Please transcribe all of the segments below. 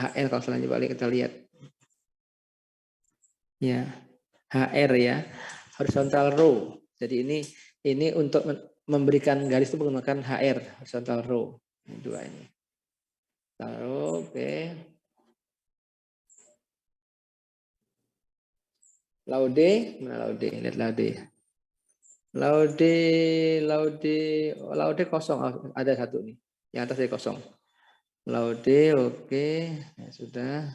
HR kalau selanjutnya balik kita lihat. Ya, HR ya, horizontal row. Jadi ini untuk memberikan garis itu menggunakan HR, horizontal row. Ini dua ini. Taruh, oke. Laude, mana laude? Lihat laude. Laude kosong. Oh, ada satu nih. Yang atas ada kosong. Laude, oke. Ya, sudah.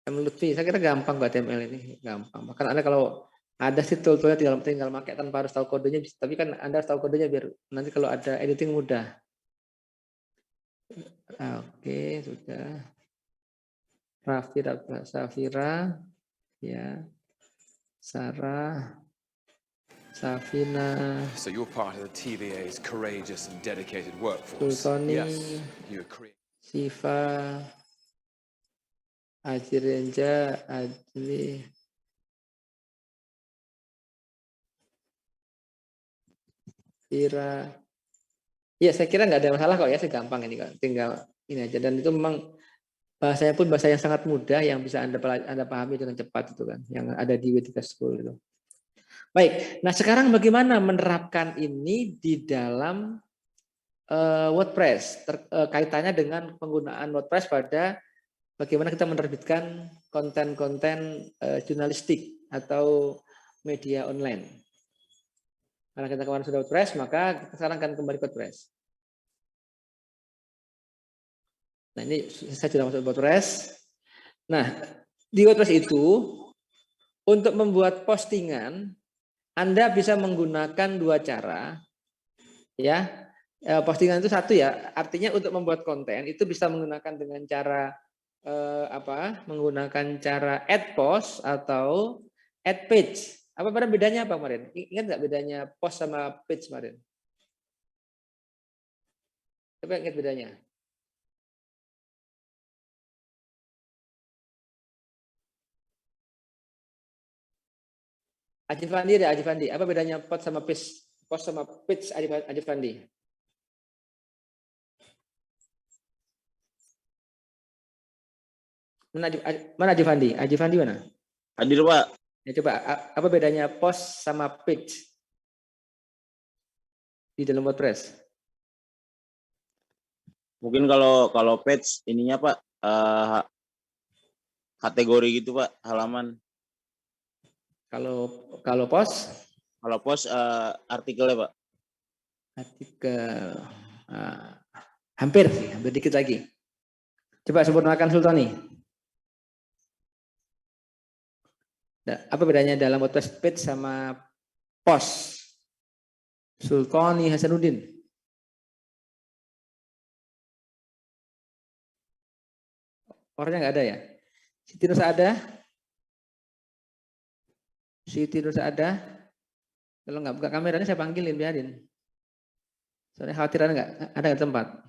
Lutfi, saya kira gampang buat HTML ini, gampang. Bahkan Anda kalau ada sih tool-toolnya tinggal pakai tanpa harus tahu kodenya, tapi kan Anda harus tahu kodenya biar nanti kalau ada editing mudah. Oke, sudah. Safira, ya. Sarah, Safina. So you're part of the TVA's courageous and dedicated workforce. Sultani, Yes, you agree. Siva, Ajirenja, Ajli, Ira. Ya, saya kira nggak ada masalah kok ya, segampang ini kok. Tinggal ini aja. Dan itu memang bahasanya pun bahasa yang sangat mudah yang bisa Anda pahami dengan cepat itu kan, yang ada di W3 School itu. Baik, nah sekarang bagaimana menerapkan ini di dalam WordPress? Kaitannya dengan penggunaan WordPress pada bagaimana kita menerbitkan konten-konten jurnalistik atau media online. Karena kita kemarin sudah WordPress, maka kita sekarang akan kembali ke WordPress. Nah ini saya sudah masuk WordPress. Nah di WordPress itu untuk membuat postingan Anda bisa menggunakan dua cara. Ya, postingan itu satu ya. Artinya untuk membuat konten itu bisa menggunakan dengan cara menggunakan cara add post atau add page. Apa bedanya apa kemarin? Ingat nggak bedanya post sama page kemarin? Coba ingat bedanya. Ajifandi ada Ajifandi. Apa bedanya post sama page? Post sama page Ajifandi. Mana Ajifandi? Ajifandi mana? Hadir, Pak. Ya, coba apa bedanya post sama page di dalam WordPress? Mungkin kalau page ininya Pak kategori gitu Pak, halaman. Kalau post? Kalau post artikelnya Pak. Artikel. Hampir dikit lagi. Coba sempurnakan Sultani. Apa bedanya dalam WordPress page sama post? Sultani Hasanuddin. Orangnya nggak ada ya? Siti Nusa ada? Siti Nusa ada? Kalau nggak buka kameranya saya panggilin, biarin. Soalnya khawatir ada nggak tempat?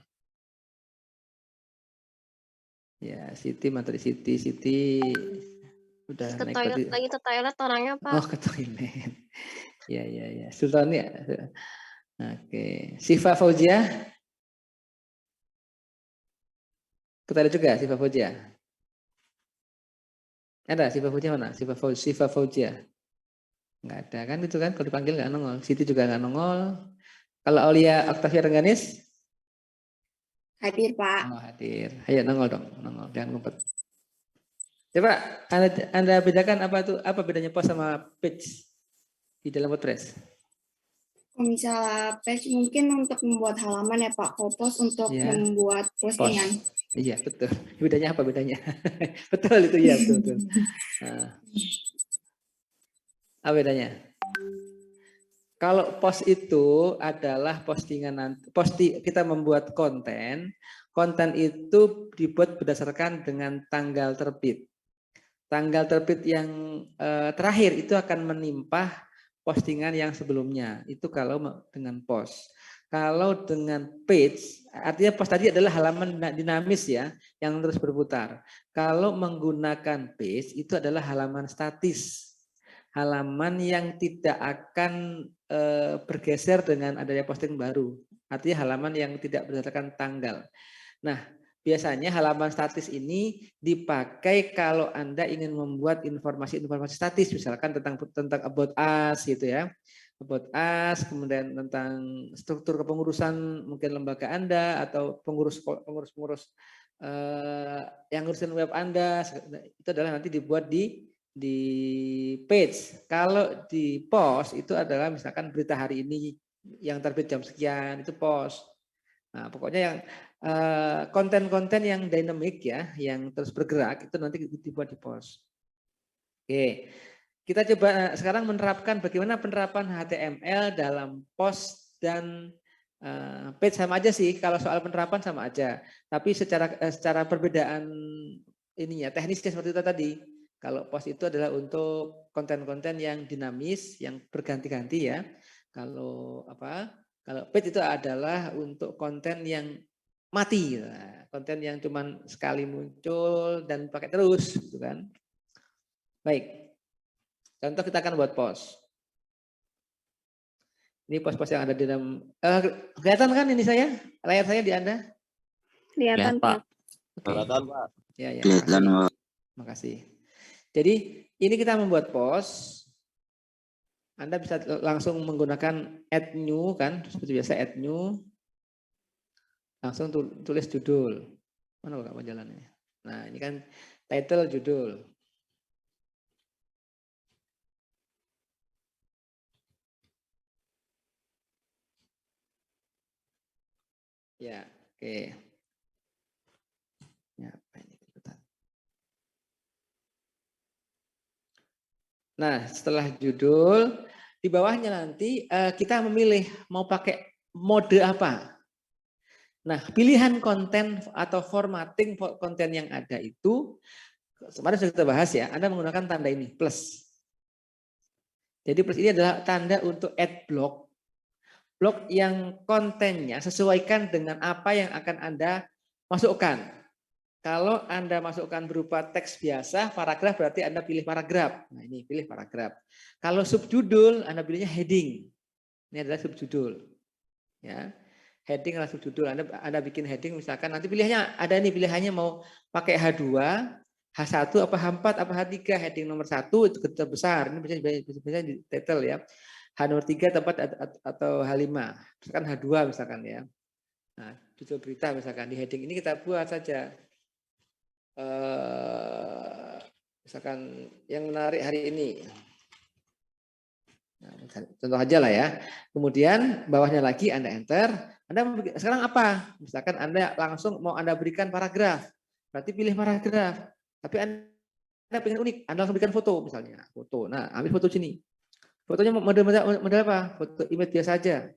Ya, Siti, materi Siti udah ke naik toilet lagi, ke toilet orangnya Pak. Oh, ke toilet. Ya. Sultan ya. Oke. Siva Fauzia. Kita ada juga Siva Fauzia. Ada Siva Fauzia mana? Siva Fauzia. Nggak ada kan itu kan, kalau dipanggil nggak nongol. Siti juga nggak nongol. Kalau Aulia Octavia Rengganis? Hadir Pak. Oh, hadir. Ayo nongol dong, nongol. Jangan ngumpet. Coba Anda bedakan apa bedanya post sama page di dalam WordPress? Misalnya page mungkin untuk membuat halaman ya Pak, post untuk membuat postingan. Iya betul. Bedanya apa bedanya? Betul itu ya betul. Apa bedanya? Kalau post itu adalah postingan kita membuat konten itu dibuat berdasarkan dengan tanggal terbit. Tanggal terbit yang terakhir itu akan menimpa postingan yang sebelumnya. Itu kalau dengan post. Kalau dengan page, artinya post tadi adalah halaman dinamis ya, yang terus berputar. Kalau menggunakan page itu adalah halaman statis. Halaman yang tidak akan bergeser dengan adanya posting baru. Artinya halaman yang tidak berdasarkan tanggal. Nah, biasanya halaman statis ini dipakai kalau Anda ingin membuat informasi-informasi statis, misalkan tentang about us gitu ya. About us, kemudian tentang struktur kepengurusan mungkin lembaga Anda atau pengurus-pengurus yang ngurusin web Anda, itu adalah nanti dibuat di page. Kalau di post itu adalah misalkan berita hari ini yang terbit jam sekian, itu post. Nah, pokoknya yang konten-konten yang dynamic ya, yang terus bergerak itu nanti dibuat di post. Oke. Kita coba sekarang menerapkan bagaimana penerapan HTML dalam post dan page. Sama aja sih, kalau soal penerapan sama aja. Tapi secara perbedaan ininya teknisnya seperti itu tadi. Kalau post itu adalah untuk konten-konten yang dinamis, yang berganti-ganti ya. Kalau page itu adalah untuk konten yang mati, konten yang cuman sekali muncul dan pakai terus, gitu kan. Baik. Contoh kita akan buat post. Ini post-post yang ada di dalam. Kelihatan kan ini saya? Layar saya di Anda? Kelihatan, Pak. Oke. Kelihatan, Pak. Ya, Kelihatan, Pak. makasih. Jadi ini kita membuat post. Anda bisa langsung menggunakan add new kan, seperti biasa add new. Langsung tulis judul. Mana Pak majalahnya? Nah, ini kan title judul. Ya, oke. Ya, ini nah, setelah judul, di bawahnya nanti kita memilih mau pakai mode apa. Nah, pilihan konten atau formatting konten yang ada itu, kemarin sudah kita bahas ya, Anda menggunakan tanda ini, plus. Jadi plus ini adalah tanda untuk add block. Blok yang kontennya sesuaikan dengan apa yang akan Anda masukkan. Kalau Anda masukkan berupa teks biasa, paragraf berarti Anda pilih paragraf. Nah ini pilih paragraf. Kalau subjudul, Anda pilihnya heading. Ini adalah subjudul. Ya, heading adalah subjudul. Anda bikin heading misalkan nanti pilihannya ada nih pilihannya mau pakai H2, H1 apa H4 apa H3. Heading nomor 1 itu kata besar. Ini biasanya di title ya. H nomor 3 tempat atau H5. Misalkan H2 misalkan ya. Nah, judul berita misalkan di heading ini kita buat saja. Misalkan yang menarik hari ini. Nah, contoh aja lah ya. Kemudian bawahnya lagi Anda enter. Anda sekarang apa? Misalkan Anda langsung mau Anda berikan paragraf. Berarti pilih paragraf. Tapi Anda pengen unik. Anda langsung berikan foto misalnya. Foto. Nah, ambil foto sini. Fotonya model apa? Foto image biasa aja.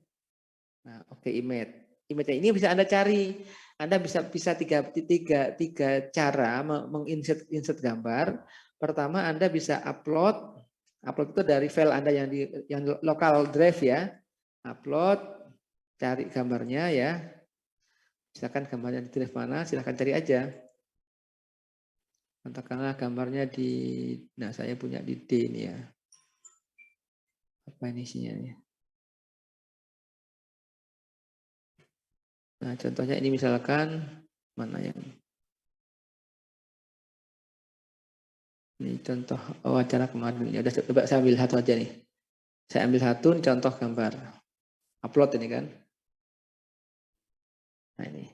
Nah, oke, image. Image ini bisa Anda cari. Anda bisa tiga cara menginsert gambar. Pertama, Anda bisa upload. Upload itu dari file Anda yang local drive ya. Upload, cari gambarnya ya. Silakan gambarnya di drive mana, silakan cari aja. Katakanlah gambarnya nah saya punya di D ini ya. Apa ini isinya ya? Nah, contohnya ini misalkan mana yang ini contoh wawancara kemarin. Ya udah coba saya ambil satu aja nih. Saya ambil satu contoh gambar. Upload ini kan. Nah, ini.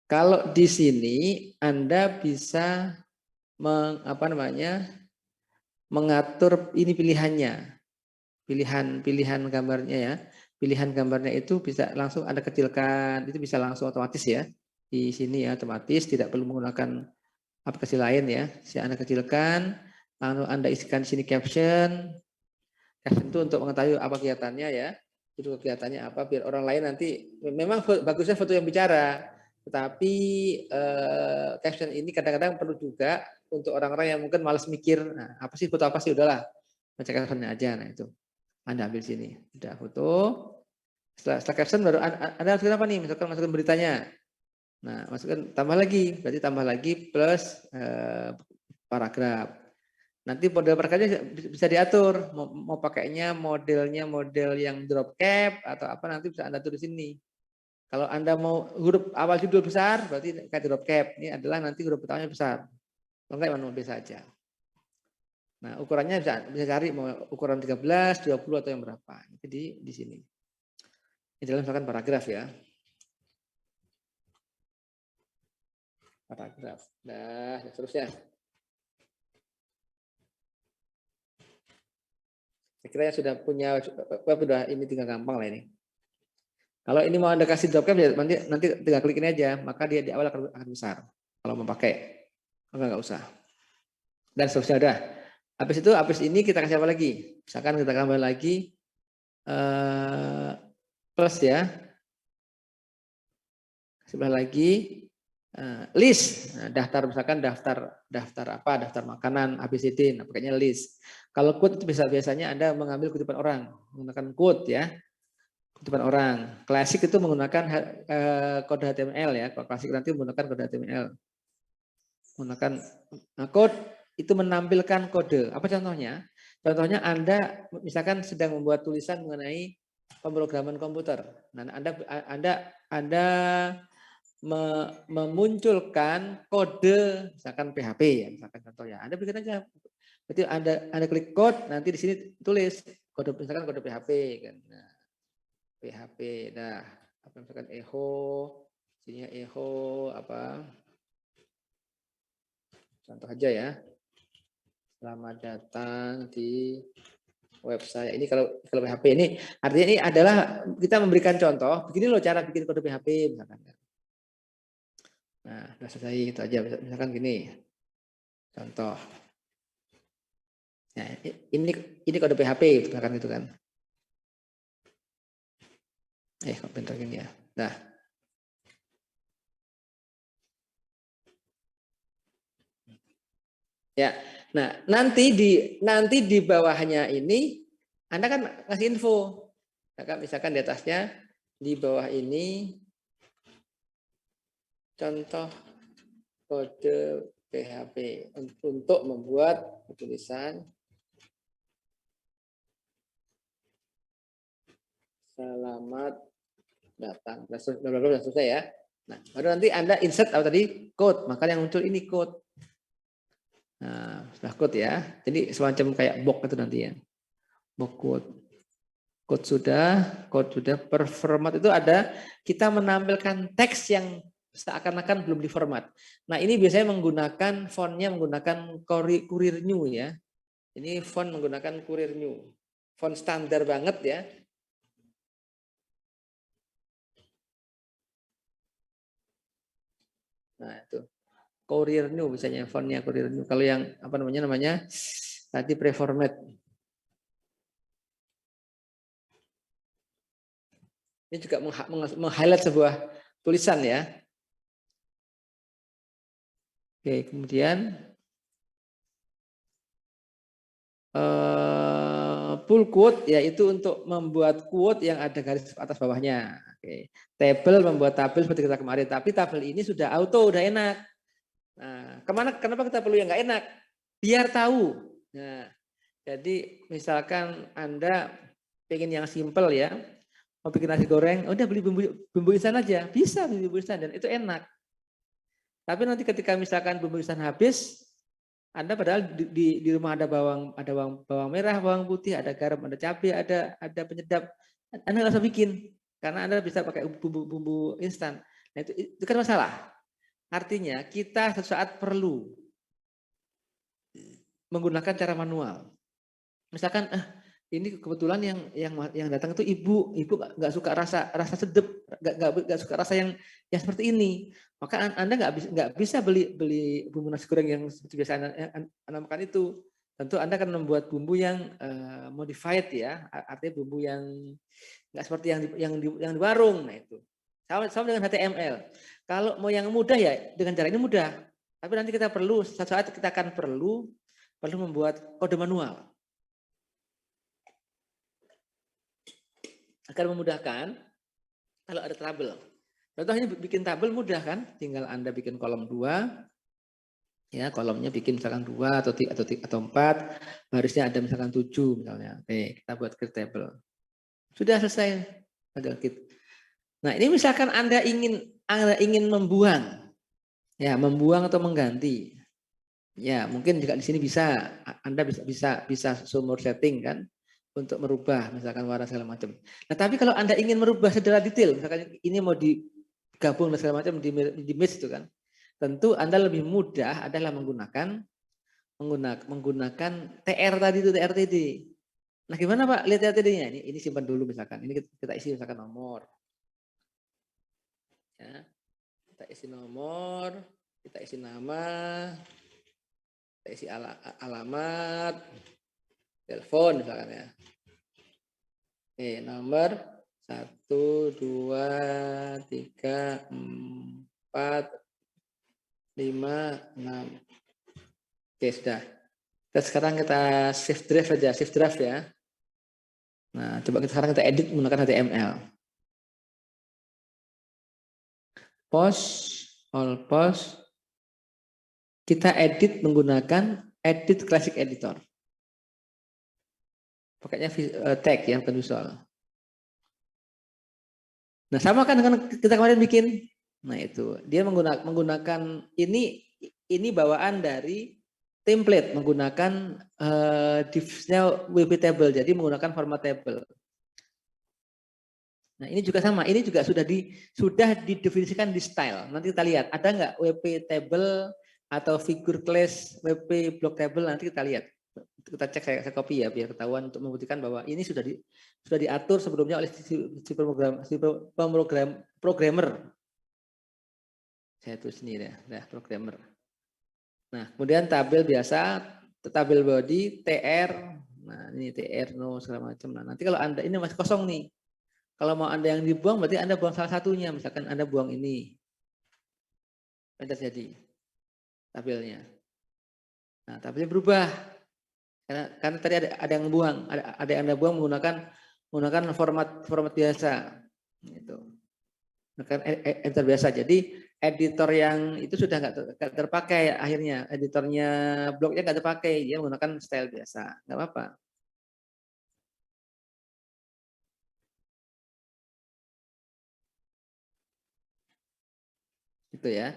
Kalau di sini Anda bisa mengatur ini pilihannya. Pilihan gambarnya ya. Pilihan gambarnya itu bisa langsung Anda kecilkan, itu bisa langsung otomatis ya. Di sini ya otomatis, tidak perlu menggunakan aplikasi lain ya. Saya Anda kecilkan, lalu Anda isikan di sini caption. Caption itu untuk mengetahui apa kegiatannya ya. Itu kegiatannya apa biar orang lain nanti memang bagusnya foto yang bicara. Tetapi caption ini kadang-kadang perlu juga untuk orang-orang yang mungkin malas mikir, nah, apa sih foto apa sih udahlah. Baca captionnya aja nah itu. Anda ambil sini, udah foto. Setelah caption baru Anda harus apa nih? Misalkan masukkan beritanya. Nah, masukkan tambah lagi, berarti tambah lagi plus paragraf. Nanti model paragrafnya bisa diatur, mau pakainya modelnya model yang drop cap atau apa nanti bisa Anda tulis ini. Kalau Anda mau huruf awal judul besar, berarti kayak huruf cap. Ini adalah nanti huruf pertamanya besar. Kalau enggak manual biasa aja. Nah, ukurannya bisa cari mau ukuran 13, 20 atau yang berapa. Jadi di sini. Ini dalam misalkan paragraf ya. Paragraf. Nah, seterusnya. Saya kira yang sudah punya web sudah ini tinggal gampang lah ini. Kalau ini mau Anda kasih dropcam ya nanti tinggal klik ini aja, maka dia di awal akan besar. Kalau mau pakai, enggak usah. Dan seterusnya udah. Habis ini kita kasih apa lagi? Misalkan kita tambah lagi plus ya. Sebelah lagi list. Nah, daftar misalkan daftar apa? Daftar makanan ABCD, nah pakainya list. Kalau quote itu biasanya Anda mengambil kutipan orang, menggunakan quote ya. Kutipan orang. Klasik itu menggunakan kode HTML ya. Kalau klasik nanti menggunakan kode HTML. Menggunakan code itu menampilkan kode. Apa contohnya? Contohnya Anda misalkan sedang membuat tulisan mengenai pemrograman komputer. Nah, Anda memunculkan kode misalkan PHP ya, misalkan contohnya. Anda bikin aja. Berarti Anda klik code, nanti di sini tulis kode misalkan kode PHP kan. Nah, PHP, nah apa misalkan echo, sininya echo apa? Contoh aja ya. Selamat datang di website. Ini kalau PHP ini artinya ini adalah kita memberikan contoh. Begini loh cara bikin kode PHP misalkan. Nah, sudah selesai itu aja. Misalkan gini. Contoh. Nah, ini kode PHP misalkan gitu kan. Kok bentar gini ya. Nah. Ya. Nah, nanti di bawahnya ini Anda kan ngasih info. Misalkan di atasnya di bawah ini contoh kode PHP untuk membuat tulisan selamat datang. Sudah selesai ya. Nah, baru nanti Anda insert apa tadi? Code. Maka yang muncul ini code. Nah, sudah code ya. Jadi semacam kayak box itu nanti ya. Box code. Code sudah. Per format itu ada kita menampilkan teks yang seakan-akan belum diformat. Nah, ini biasanya menggunakan fontnya menggunakan Courier New ya. Ini font menggunakan Courier New. Font standar banget ya. Nah, itu Courier New misalnya fontnya Courier New. Kalau yang apa namanya tadi preformat. Ini juga meng-highlight sebuah tulisan ya. Oke, kemudian full quote yaitu untuk membuat quote yang ada garis atas bawahnya. Oke. Tabel membuat tabel seperti kita kemarin, tapi tabel ini sudah auto, udah enak. Nah, kenapa kita perlu yang nggak enak? Biar tahu. Nah, jadi misalkan Anda pengen yang simple ya, mau bikin nasi goreng, udah beli bumbu instan aja, bisa beli bumbu instan dan itu enak. Tapi nanti ketika misalkan bumbu instan habis, Anda padahal di rumah ada bawang merah, bawang putih, ada garam, ada cabai, ada penyedap, Anda nggak usah bikin karena Anda bisa pakai bumbu instan. Nah, itu kan masalah. Artinya kita sesaat perlu menggunakan cara manual. Misalkan ini kebetulan yang datang itu ibu nggak suka rasa sedep, nggak suka rasa yang seperti ini. Maka Anda nggak bisa beli bumbu nasi goreng yang seperti biasa Anda makan itu. Tentu Anda akan membuat bumbu yang modified ya, artinya bumbu yang nggak seperti yang di warung. Nah itu sama dengan HTML. Kalau mau yang mudah ya dengan cara ini mudah. Tapi nanti kita perlu suatu saat kita akan perlu membuat kode manual. Akan memudahkan kalau ada tabel. Contohnya bikin tabel mudah kan? Tinggal Anda bikin kolom 2. Ya, kolomnya bikin misalkan 2 atau 4, barisnya ada misalkan 7 misalnya. Oke, kita buat create table. Sudah selesai. Ada Nah, ini misalkan Anda ingin membuang, ya, membuang atau mengganti. Ya, mungkin juga di sini bisa Anda bisa sumber setting kan untuk merubah misalkan warna segala macam. Nah, tapi kalau Anda ingin merubah secara detail, misalkan ini mau digabung dan segala macam di match itu kan. Tentu Anda lebih mudah adalah menggunakan TR tadi itu TRTD. Nah, gimana Pak? Lihat TRTD-nya. Ini simpan dulu misalkan. Ini kita isi misalkan nomor. Ya. Kita isi nomor, kita isi nama, kita isi alamat, telepon misalkan ya. Oke, nomor 1, 2, 3, 4, 5, 6. Oke, sudah. Sekarang kita save draft aja, save draft ya. Nah, coba sekarang kita edit menggunakan HTML. All post. Kita edit menggunakan edit classic editor. Pakainya tag ya, bukan visual. Nah, sama kan dengan kita kemarin bikin. Nah, itu. Dia menggunakan ini bawaan dari template menggunakan divsnya WP table. Jadi menggunakan format table. Nah, ini juga sama. Ini juga sudah didefinisikan di style. Nanti kita lihat ada nggak WP table atau figure class WP block table, nanti kita lihat. Kita cek, saya copy ya biar ketahuan untuk membuktikan bahwa ini sudah diatur sebelumnya oleh si programmer. Saya tulis sini ya, programmer. Nah, kemudian tabel biasa, tabel body, TR. Nah, ini TR no segala macam. Nah, nanti kalau Anda ini masih kosong nih. Kalau mau Anda yang dibuang, berarti Anda buang salah satunya. Misalkan Anda buang ini. Ada jadi tabelnya. Nah, tabelnya berubah. Karena tadi ada yang buang. Ada yang Anda buang menggunakan format biasa. Gitu. Menggunakan editor biasa. Jadi editor yang itu sudah nggak terpakai akhirnya. Editornya blognya nggak terpakai. Dia menggunakan style biasa. Nggak apa-apa. Itu ya.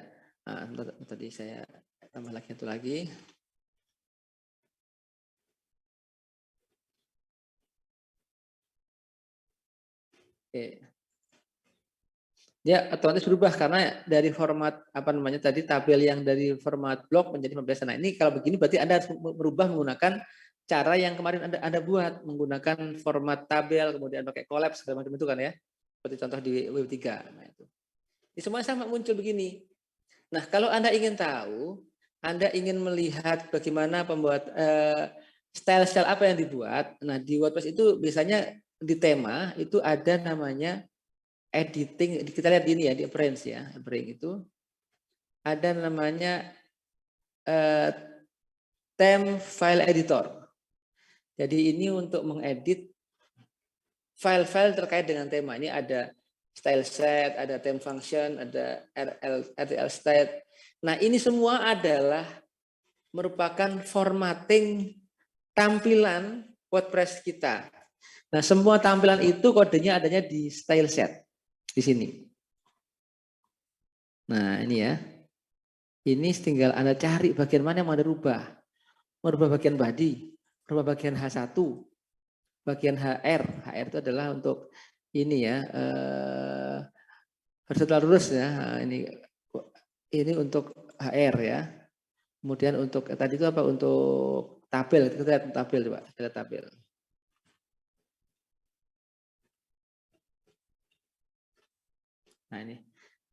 Nah, tadi saya tambah lagi satu lagi. Oke. Ya, otomatis berubah karena dari format tadi tabel yang dari format blok menjadi format biasa. Nah, ini kalau begini berarti Anda harus merubah menggunakan cara yang kemarin Anda buat, menggunakan format tabel kemudian pakai collapse segala macam itu kan ya. Seperti contoh di Web3. Nah, itu. Ini semua sama muncul begini. Nah, kalau Anda ingin tahu, Anda ingin melihat bagaimana pembuat style-style apa yang dibuat. Nah, di WordPress itu biasanya di tema itu ada namanya editing. Kita lihat ini ya di appearance ya, appearance itu ada namanya theme file editor. Jadi ini untuk mengedit file-file terkait dengan tema. Ini ada style set, ada theme function, ada RTL state. Nah, ini semua adalah merupakan formatting tampilan WordPress kita. Nah, semua tampilan itu kodenya adanya di style set di sini. Nah, ini ya. Ini tinggal Anda cari bagian mana yang mau Anda rubah. Merubah bagian body, merubah bagian H1, bagian HR. HR itu adalah untuk ini ya, horizontal rules ya. Nah, ini untuk HR ya. Kemudian untuk tadi itu apa? Untuk tabel. Kita lihat tabel coba. Kita lihat tabel. Nah,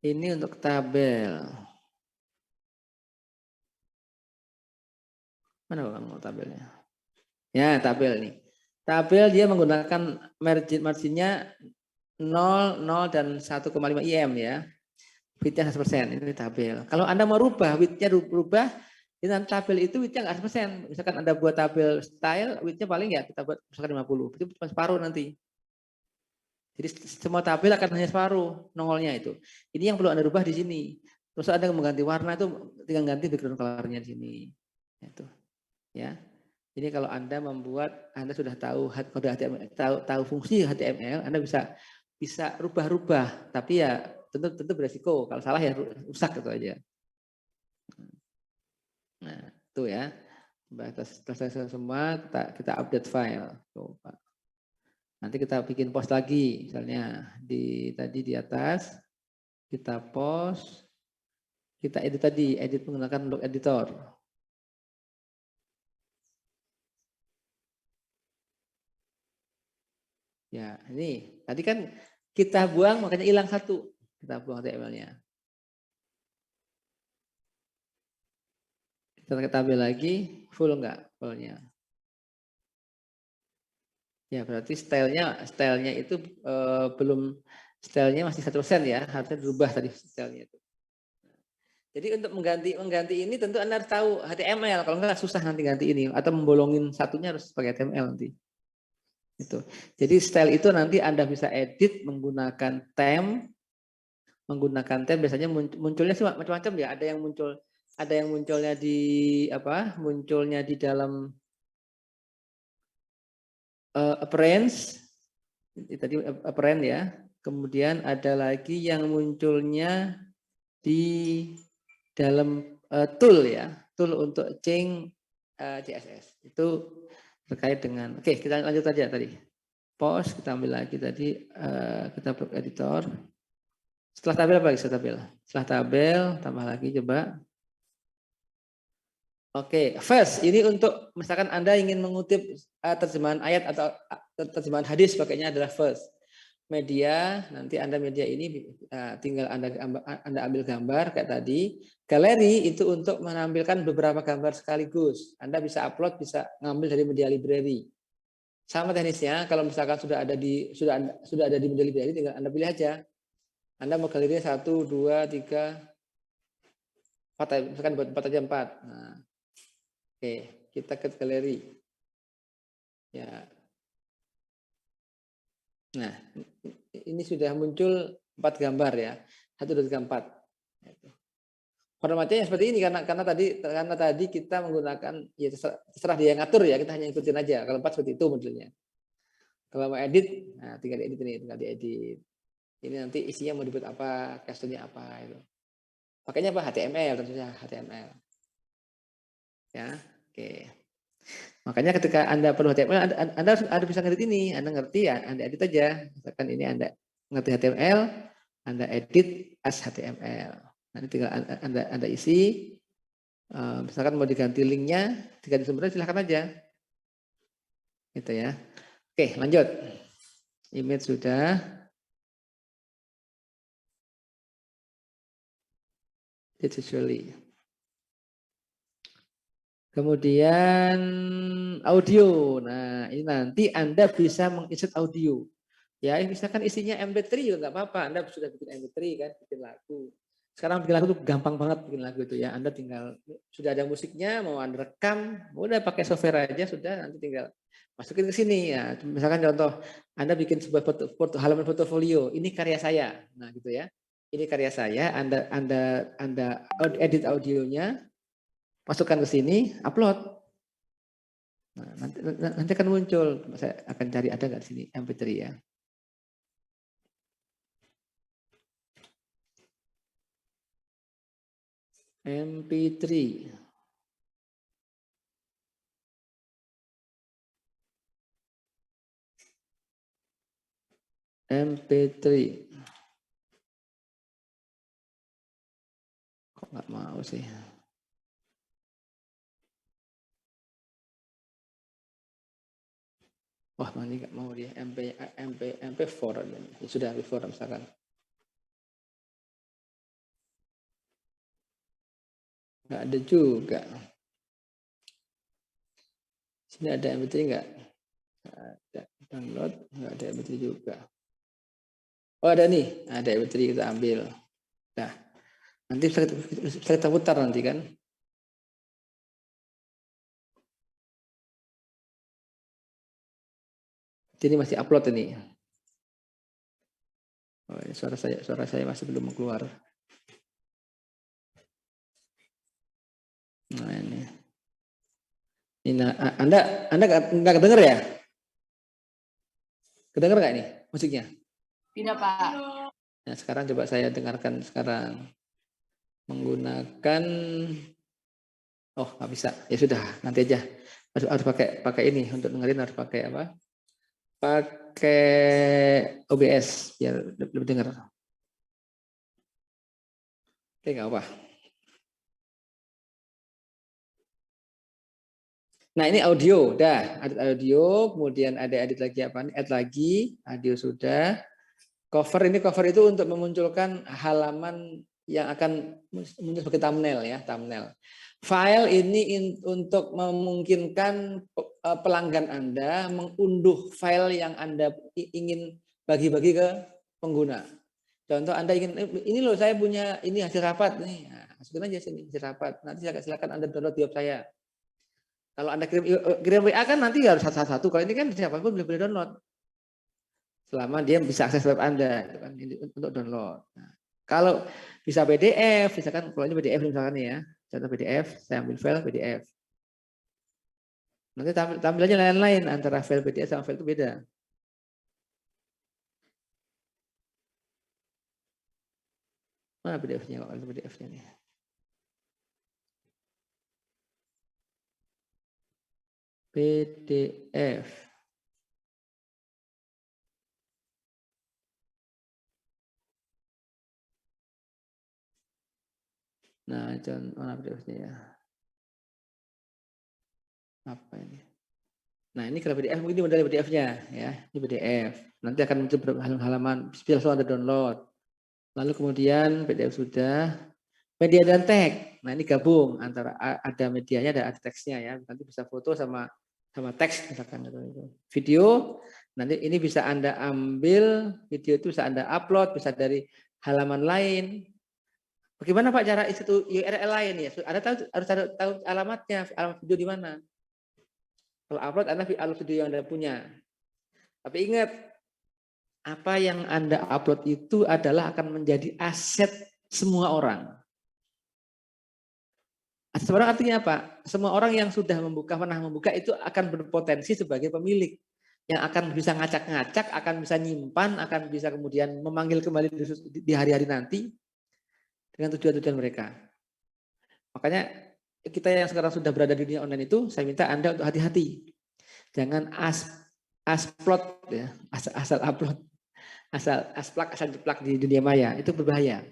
ini untuk tabel. Mana Bang tabelnya? Ya, tabel nih. Tabel dia menggunakan marginnya 0, 0 dan 1,5 IM ya. Widthnya 100%. Ini tabel. Kalau Anda mau rubah widthnya rubah, dengan tabel itu widthnya nggak 100%. Misalkan Anda buat tabel style, widthnya paling ya kita buat misalkan 50. Itu cuma separuh nanti. Jadi semua tabel akan hanya separuh nongolnya itu. Ini yang perlu Anda rubah di sini. Terus Anda mengganti warna itu tinggal ganti background color-nya di sini. Itu. Ya. Ini kalau Anda membuat, Anda sudah tahu kode HTML, tahu fungsi HTML, Anda bisa bisa rubah-rubah, tapi ya tentu beresiko. Kalau salah ya rusak gitu aja. Nah, itu ya. Setelah selesai semua, kita update file. Tuh, Pak. Nanti kita bikin post lagi, misalnya tadi di atas kita post, kita edit menggunakan log editor. Ya, ini tadi kan kita buang makanya hilang satu, kita buang HTML-nya. Kita ambil lagi, full enggak fullnya? Ya berarti stylenya itu belum, stylenya masih 1% ya, harusnya berubah tadi stylenya itu. Jadi untuk mengganti ini tentu Anda harus tahu HTML, kalau enggak susah nanti ganti ini, atau membolongin satunya harus pakai HTML nanti. Itu. Jadi style itu nanti Anda bisa edit menggunakan theme, biasanya munculnya sih macam-macam ya, ada yang munculnya di munculnya di dalam appearance, tadi apparent ya. Kemudian ada lagi yang munculnya di dalam tool ya, tool untuk change CSS. Itu terkait dengan, oke kita lanjut aja tadi. Post, kita ambil lagi tadi, kita buat editor. Setelah tabel apa lagi? Setelah tabel, tambah lagi coba. Oke, first ini untuk misalkan Anda ingin mengutip terjemahan ayat atau terjemahan hadis, pakainya adalah first. Media, nanti Anda media ini tinggal Anda ambil gambar kayak tadi. Galeri itu untuk menampilkan beberapa gambar sekaligus. Anda bisa upload, bisa ngambil dari media library. Sama teknisnya, kalau misalkan sudah ada di media library, tinggal Anda pilih aja. Anda mau galerinya 1, 2, 3, 4, misalkan buat 4 aja 4. Nah, oke, kita ke galeri. Ya. Nah, ini sudah muncul 4 gambar ya. 1, 2, 3, 4. Formatnya seperti ini karena tadi kita menggunakan, ya terserah dia yang ngatur ya, kita hanya ikutin aja. Kalau 4 seperti itu modelnya. Kalau mau edit, nah tinggal diedit ini, tinggal diedit. Ini nanti isinya mau dibuat apa, captionnya apa itu. Pakainya apa? HTML tentunya, HTML. Ya, oke. Makanya ketika Anda perlu HTML, Anda bisa ngedit ini, Anda ngerti ya, Anda edit aja. Misalkan ini Anda ngerti HTML, Anda edit as HTML. Nanti tinggal Anda isi, misalkan mau diganti linknya, diganti sumbernya silahkan aja. Gitu ya. Oke, lanjut. Image sudah. Visually. Kemudian audio. Nah, ini nanti Anda bisa menginsert audio. Ya, misalkan isinya MP3 juga nggak apa-apa. Anda sudah bikin MP3 kan, bikin lagu. Sekarang bikin lagu tuh gampang banget bikin lagu itu ya. Anda tinggal sudah ada musiknya, mau Anda rekam, udah pakai software aja sudah, nanti tinggal masukin ke sini ya. Misalkan contoh, Anda bikin sebuah halaman portofolio, ini karya saya. Nah, gitu ya. Ini karya saya, Anda edit audionya, masukkan ke sini, upload. Nah, nanti akan muncul. Saya akan cari ada nggak di sini MP3 ya. MP3. MP3. Kok nggak mau sih? Wah, ini nggak mau dia. MP4 aja. Ya, sudah MP4 misalkan. Nggak ada juga. Sini ada MP3 nggak? Ada. Download, nggak ada MP3 juga. Oh, ada nih. Ada MP3, kita ambil. Nah, nanti bisa kita putar nanti kan. Ini masih upload ini. Oh, ini suara saya masih belum keluar. Nah, ini. Ini Anda nggak kedenger ya? Kedenger nggak ini musiknya? Tidak, Pak. Nah, sekarang coba saya dengarkan sekarang. Menggunakan, oh nggak bisa, ya sudah, nanti aja. Harus pakai ini, untuk dengerin harus pakai apa? Pakai OBS, biar lebih dengar. Oke, nggak apa. Nah, ini audio, dah. Edit audio, kemudian ada edit lagi apa nih? Add lagi, audio sudah. Cover itu untuk memunculkan halaman yang akan muncul sebagai thumbnail ya, thumbnail. File ini untuk memungkinkan pelanggan Anda mengunduh file yang Anda ingin bagi-bagi ke pengguna. Contoh Anda ingin, ini loh saya punya ini hasil rapat nih, nah, masukin aja sini hasil rapat. Nanti silakan Anda download di web saya. Kalau Anda kirim WA kan nanti harus satu-satu. Kalau ini kan siapapun boleh download. Selama dia bisa akses web Anda gitu kan, untuk download. Nah, kalau bisa PDF, misalkan kalau ini PDF misalkan ya, contoh PDF, saya ambil file PDF. Nanti tampilannya lain-lain antara file PDF sama file itu beda. Mana PDF-nya? Kalau PDF-nya nih. PDF. Nah, contoh mana PDF-nya ya? Apa ini? Nah, ini kalau PDF ini model PDF-nya ya. Ini PDF. Nanti akan muncul halaman, bisa langsung Anda download. Lalu kemudian PDF sudah, media dan tag. Nah, ini gabung antara ada medianya ada teksnya ya. Nanti bisa foto sama teks misalkan itu. Video, nanti ini bisa Anda ambil, video itu bisa Anda upload, bisa dari halaman lain. Bagaimana Pak cara isi URL lain ya? Anda harus tahu alamatnya, alamat video di mana. Kalau upload Anda upload video yang Anda punya. Tapi ingat, apa yang Anda upload itu adalah akan menjadi aset semua orang. Semua orang artinya apa? Semua orang yang sudah pernah membuka itu akan berpotensi sebagai pemilik. Yang akan bisa ngacak-ngacak, akan bisa nyimpan, akan bisa kemudian memanggil kembali di hari-hari nanti dengan tujuan-tujuan mereka. Makanya kita yang sekarang sudah berada di dunia online itu, saya minta Anda untuk hati-hati. Jangan asplot ya, asal upload, asal jeplak di dunia maya, itu berbahaya.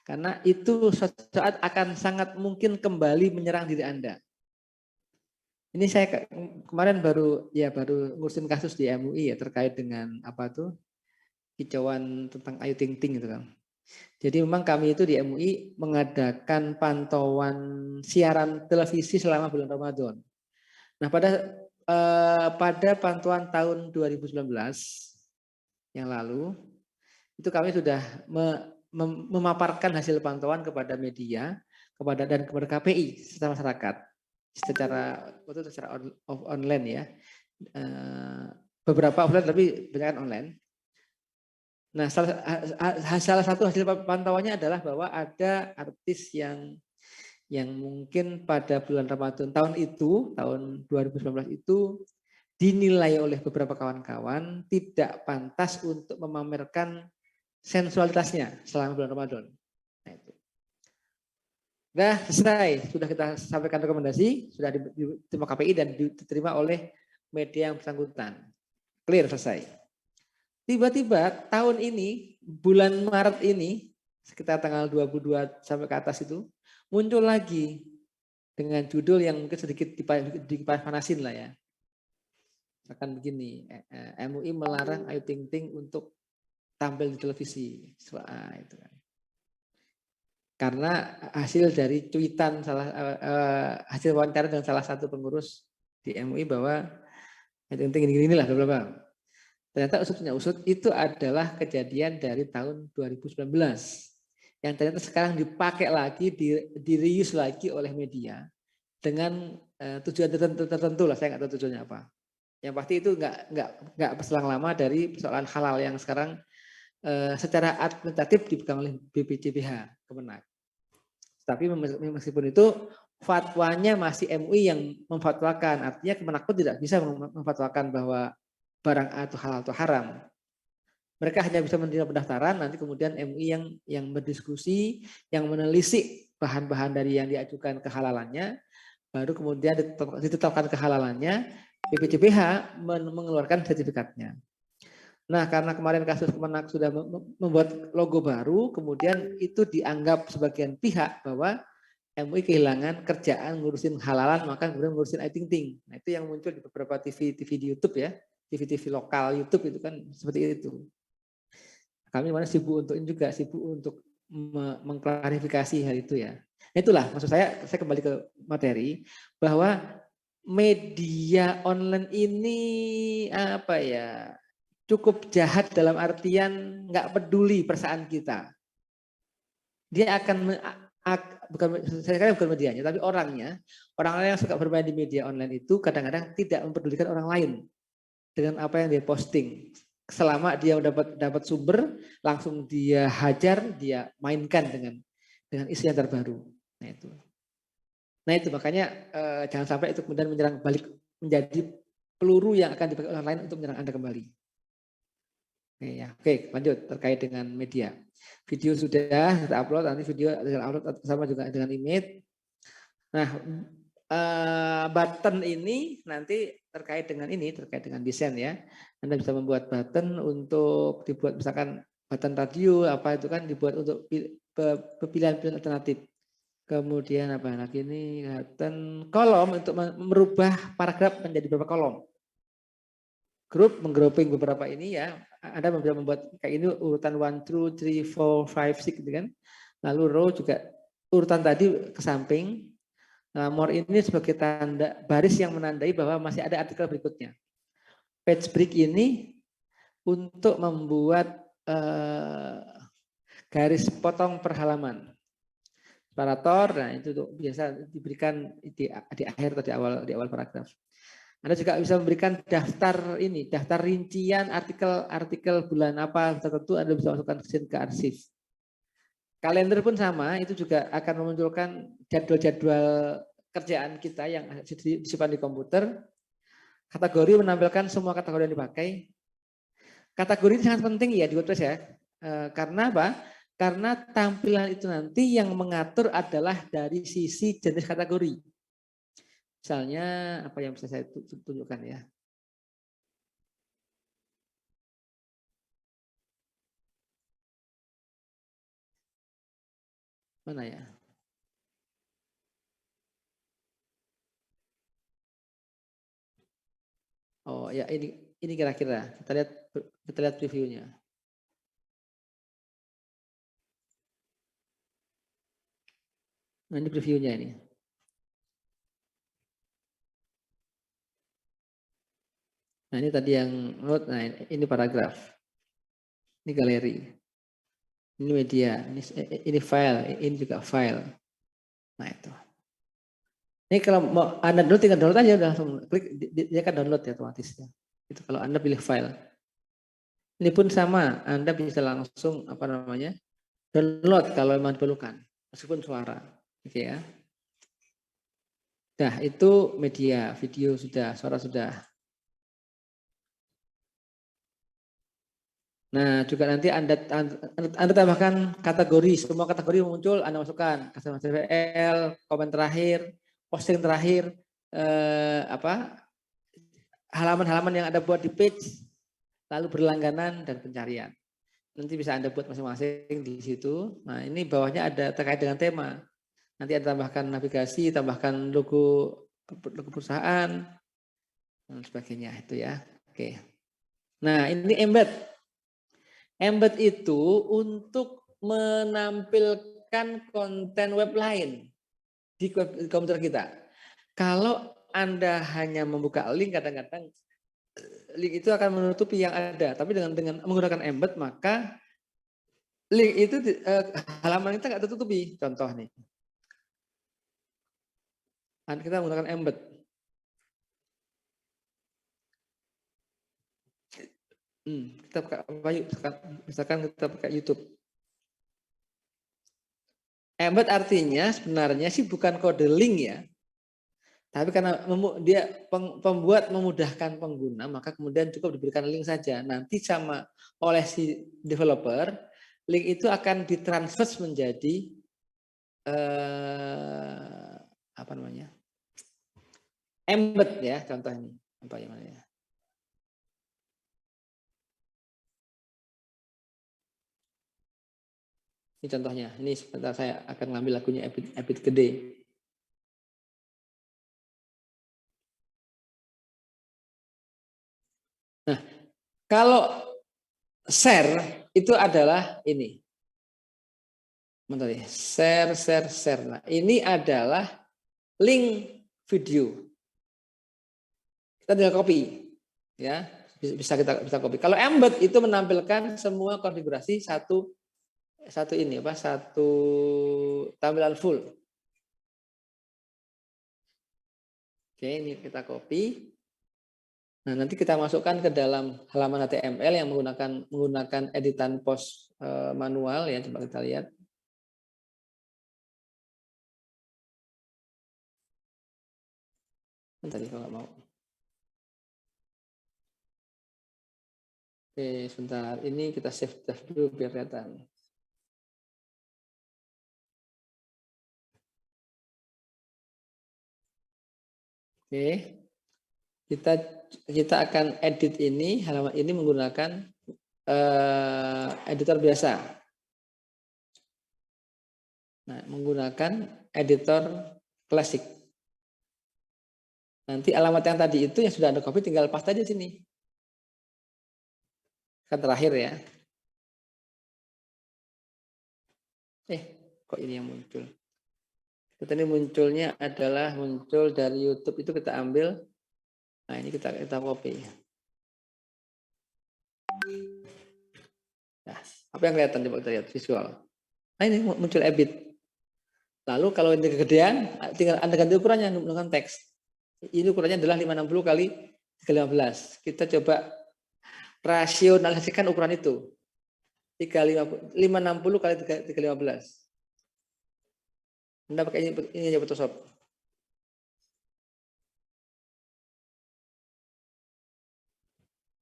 Karena itu suatu saat akan sangat mungkin kembali menyerang diri Anda. Ini saya kemarin baru ngurusin kasus di MUI ya terkait dengan apa tuh kicauan tentang Ayu Ting Ting gitu kan. Jadi memang kami itu di MUI mengadakan pantauan siaran televisi selama bulan Ramadan. Nah, pada pantauan tahun 2019 yang lalu itu kami sudah memaparkan hasil pantauan kepada media, kepada KPI secara masyarakat, secara online ya, beberapa offline tapi banyak online. Nah, salah satu hasil pantauannya adalah bahwa ada artis yang mungkin pada bulan Ramadan tahun 2019 itu dinilai oleh beberapa kawan-kawan tidak pantas untuk memamerkan sensualitasnya selama bulan Ramadan. Nah, itu. Nah, selesai. Sudah kita sampaikan rekomendasi, sudah diterima KPI dan diterima oleh media yang bersangkutan. Clear, selesai. Tiba-tiba tahun ini, bulan Maret ini, sekitar tanggal 22 sampai ke atas itu, muncul lagi dengan judul yang mungkin sedikit dipanasin lah ya. Akan begini, MUI melarang Ayu Ting Ting untuk tampil di televisi. Itu kan. Karena hasil dari cuitan hasil wawancara dengan salah satu pengurus di MUI bahwa Ayu Ting Ting ini lah beberapa. Ternyata usut itu adalah kejadian dari tahun 2019 yang ternyata sekarang dipakai lagi, di-reuse lagi oleh media dengan tujuan tertentu lah, saya nggak tahu tujuannya apa. Yang pasti itu nggak berselang lama dari persoalan halal yang sekarang secara administratif dipegang oleh BPJPH Kemenak. Tapi meskipun itu fatwanya masih MUI yang memfatwakan, artinya Kemenak pun tidak bisa memfatwakan bahwa barang A itu halal atau haram. Mereka hanya bisa menerima pendaftaran, nanti kemudian MUI yang berdiskusi, yang menelisik bahan-bahan dari yang diajukan kehalalannya, baru kemudian ditetapkan kehalalannya, BPJPH mengeluarkan sertifikatnya. Nah, karena kemarin kasus Kemenak sudah membuat logo baru, kemudian itu dianggap sebagian pihak bahwa MUI kehilangan kerjaan ngurusin halalan, maka kemudian ngurusin iTing-ting. Nah, itu yang muncul di beberapa TV di YouTube ya, TV lokal YouTube itu kan seperti itu. Kami mana sibuk untuk mengklarifikasi hal itu ya. Nah, itulah maksud saya kembali ke materi bahwa media online ini apa ya, cukup jahat dalam artian nggak peduli perasaan kita. Dia akan bukan medianya, tapi orang yang suka bermain di media online itu kadang-kadang tidak mempedulikan orang lain dengan apa yang dia posting. Selama dia dapat sumber, langsung dia hajar, dia mainkan dengan isu yang terbaru. Nah itu makanya jangan sampai itu kemudian menyerang balik menjadi peluru yang akan dipakai orang lain untuk menyerang Anda kembali. Oke, lanjut terkait dengan media. Video sudah kita upload, nanti video dengan upload sama juga dengan image. Nah, button ini nanti terkait dengan desain ya. Anda bisa membuat button untuk dibuat misalkan button radio apa itu kan dibuat untuk pilihan-pilihan alternatif. Kemudian apa lagi ini button kolom untuk merubah paragraf menjadi beberapa kolom. Grup menggrouping beberapa ini ya. Anda bisa membuat kayak ini urutan 1, 2, 3, 4, 5, 6 gitu kan. Lalu row juga urutan tadi ke samping. Nah, more ini sebagai tanda baris yang menandai bahwa masih ada artikel berikutnya. Page break ini untuk membuat garis potong per halaman. Separator, nah itu biasa diberikan di akhir atau di awal paragraf. Anda juga bisa memberikan daftar rincian artikel bulan apa tertentu Anda bisa masukkan ke arsip. Kalender pun sama, itu juga akan memunculkan jadwal-jadwal kerjaan kita yang disimpan di komputer. Kategori menampilkan semua kategori yang dipakai. Kategori ini sangat penting ya di WordPress ya. Karena apa? Karena tampilan itu nanti yang mengatur adalah dari sisi jenis kategori. Misalnya apa yang bisa saya tunjukkan ya. Mana ya? Oh ya ini kira-kira kita lihat previewnya. Nah ini previewnya ini. Nah ini tadi yang note, nah ini paragraf. Ini galeri. Ini media, ini file, ini juga file. Nah itu. Ini kalau mau Anda download tinggal download aja udah langsung klik dia akan download ya otomatis ya. Itu kalau Anda pilih file. Ini pun sama, Anda bisa langsung download kalau memang diperlukan meskipun suara. Oke ya. Nah, itu media, video sudah, suara sudah. Nah, juga nanti Anda tambahkan kategori, semua kategori muncul Anda masukkan, customer CVL, komen terakhir, posting terakhir, halaman-halaman yang Anda buat di page, lalu berlangganan dan pencarian. Nanti bisa Anda buat masing-masing di situ. Nah, ini bawahnya ada terkait dengan tema. Nanti Anda tambahkan navigasi, tambahkan logo perusahaan, dan sebagainya itu ya. Oke. Nah, ini embed. Embed itu untuk menampilkan konten web lain di komputer kita. Kalau Anda hanya membuka link, kadang-kadang link itu akan menutupi yang ada. Tapi dengan menggunakan embed, maka link itu halaman kita nggak tertutupi. Contoh nih, kita menggunakan embed. Kita misalkan kita pakai YouTube. Embed artinya sebenarnya sih bukan kode link ya. Tapi karena dia pembuat memudahkan pengguna, maka kemudian cukup diberikan link saja. Nanti sama oleh si developer, link itu akan ditransfer menjadi apa namanya? Embed ya, contoh ini. Apa yang mana ya? Ini contohnya. Ini sebentar saya akan ngambil lagunya Ebit Gede. Nah, kalau share itu adalah ini. Bentar ya. Share. Nah, ini adalah link video. Kita tinggal copy, ya. Bisa copy. Kalau embed itu menampilkan semua konfigurasi satu tampilan full. Oke, ini kita copy. Nah, nanti kita masukkan ke dalam halaman HTML yang menggunakan editan post manual ya. Coba kita lihat. Bentar kalau nggak mau. Oke, sebentar. Ini kita save dulu biar kelihatan. Oke, kita akan edit ini halaman ini menggunakan editor biasa. Nah, menggunakan editor klasik. Nanti alamat yang tadi itu yang sudah Anda copy tinggal paste aja sini. Kan terakhir ya. Kok ini yang muncul? Kita ini munculnya adalah muncul dari YouTube itu kita ambil. Nah, ini kita copy. Nah, apa yang kelihatan coba kita lihat visual. Nah, ini muncul Ebit. Lalu kalau ini kegedean, tinggal Anda ganti ukurannya menggunakan teks. Ini ukurannya adalah 560 kali 315. Kita coba rasionalisasikan ukuran itu. 560 kali 315. Anda pakai ini aja Photoshop.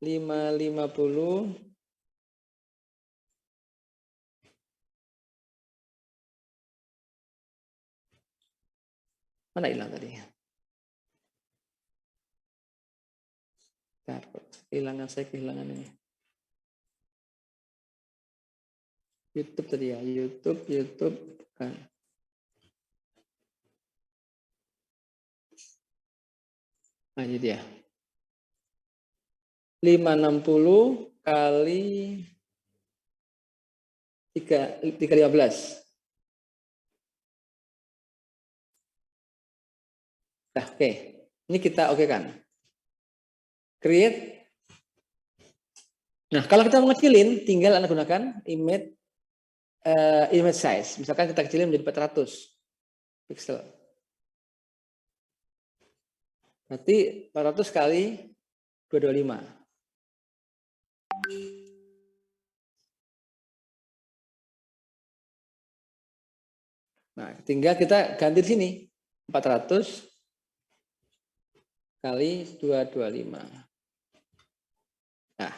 Lima puluh mana hilang tadi? Kehilangan ini. YouTube tadi ya, YouTube kan. Nah, ini dia. 560 kali 315. Nah, oke. Ini kita oke kan. Create. Nah, kalau kita mau ngecilin, tinggal Anda gunakan image size. Misalkan kita kecilin menjadi 400 pixel. Berarti 400 kali 225. Nah, tinggal kita ganti di sini. 400 kali 225. Nah,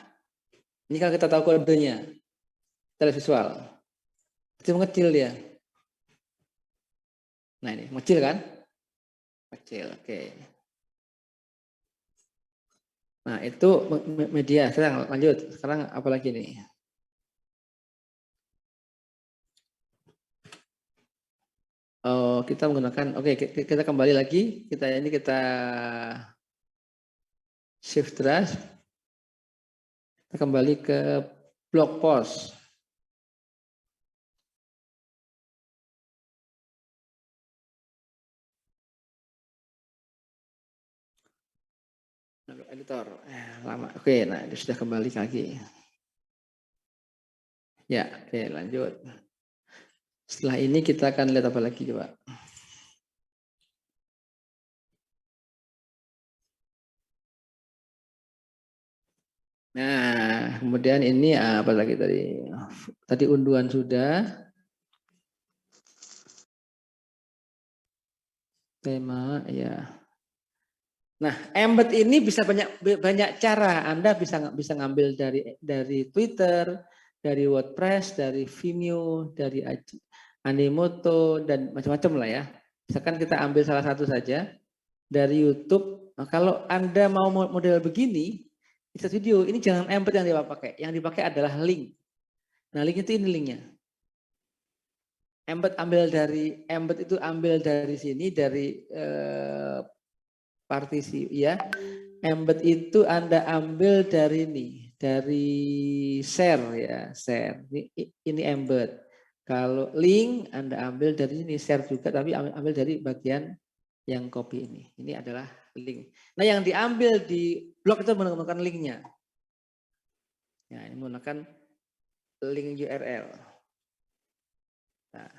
ini kalau kita tahu kodenya, kita lihat visual. Itu mengecil dia. Nah, ini mengecil kan? Kecil, oke. Nah, itu media. Sekarang lanjut. Sekarang apa lagi nih? Oh, kita menggunakan, oke, kita kembali lagi. Kita shift draft. Kita kembali ke blog post. Editor lama. Oke, nah ini sudah kembali lagi. Ya, oke, lanjut. Setelah ini kita akan lihat apa lagi coba. Nah, kemudian ini apa lagi tadi? Tadi unduhan sudah. Tema ya. Nah, embed ini bisa banyak cara. Anda bisa ngambil dari Twitter, dari WordPress, dari Vimeo, dari Animoto dan macam-macam lah ya. Misalkan kita ambil salah satu saja dari YouTube. Nah, kalau Anda mau model begini, bisa video, ini jangan embed yang dipakai. Yang dipakai adalah link. Nah, link itu ini linknya. Embed itu ambil dari sini dari partisi ya. Embed itu Anda ambil dari ini, dari share ya, share. Ini embed. Kalau link Anda ambil dari ini, share juga tapi ambil dari bagian yang copy ini. Ini adalah link. Nah, yang diambil di blog itu menggunakan linknya. Ya, ini menggunakan link URL. Nah,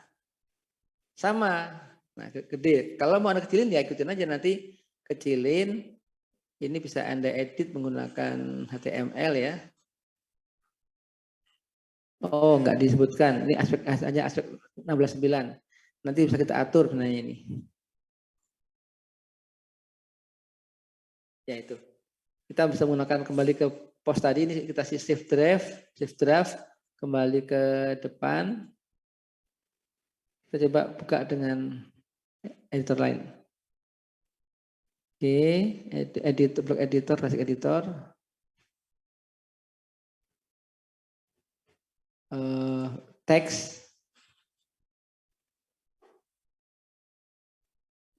sama. Nah, gede. Kalau mau Anda kecilin ya ikutin aja nanti kecilin. Ini bisa Anda edit menggunakan HTML ya. Oh, enggak disebutkan. Ini aspek 16:9. Nanti bisa kita atur sebenarnya ini. Ya itu. Kita bisa menggunakan kembali ke post tadi ini kita shift draft kembali ke depan. Kita coba buka dengan editor lain. Oke, blog editor, basic editor. Teks.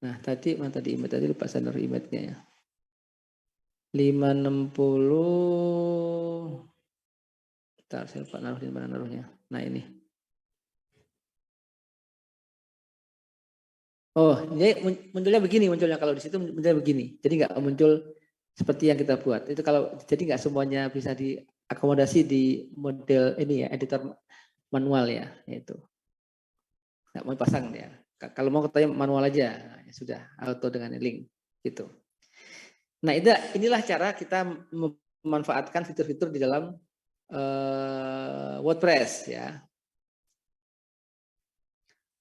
Nah, tadi mana tadi image tadi lupa saya naruh image-nya ya. 560. Bentar, saya lupa naruh di mana naruhnya. Nah, ini. Oh, ini munculnya begini, kalau di situ munculnya begini. Jadi nggak muncul seperti yang kita buat. Itu jadi nggak semuanya bisa diakomodasi di model ini ya, editor manual ya, itu. Nggak mau pasang ya. Kalau mau katanya manual aja, ya sudah auto dengan link gitu. Nah, inilah cara kita memanfaatkan fitur-fitur di dalam WordPress ya.